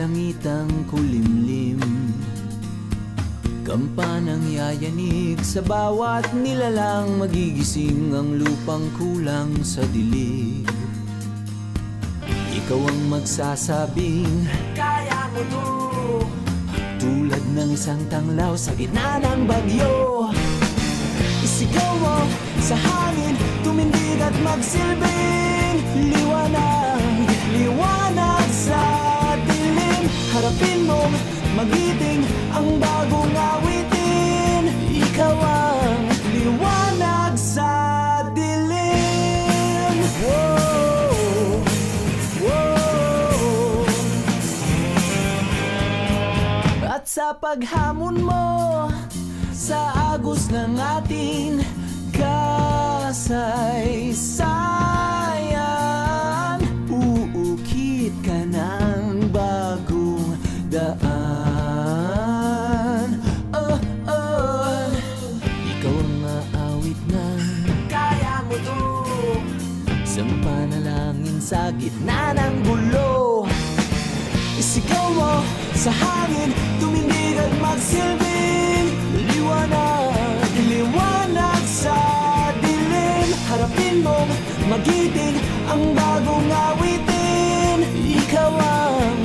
langitang kulimlim. Kampanang yayanig sa bawat nilalang, magigising ang lupang kulang sa dilig. Ikaw ang magsasabing kaya mo to, tulad ng isang tanglaw sa gitna ng bagyo. Isigaw mo sa hangin, tumindig at magsilbing liwanag, liwanag sa dilim. Harapin mo, magiting ang bagong awitin. Ikaw ang liwanag sa dilim. Whoa, whoa. At sa paghamon mo sa agos ng ating kasaysayan, uukit ka ng bagong daan. Ikaw ang maawit ng kaya mo to, isang panalangin sa gitna ng gulo. Isigaw mo sa hangin, tumindig at magsilbing liwanag, liwanag sa dilim. Harapin mo, magiting ang bagong awitin. Ikaw ang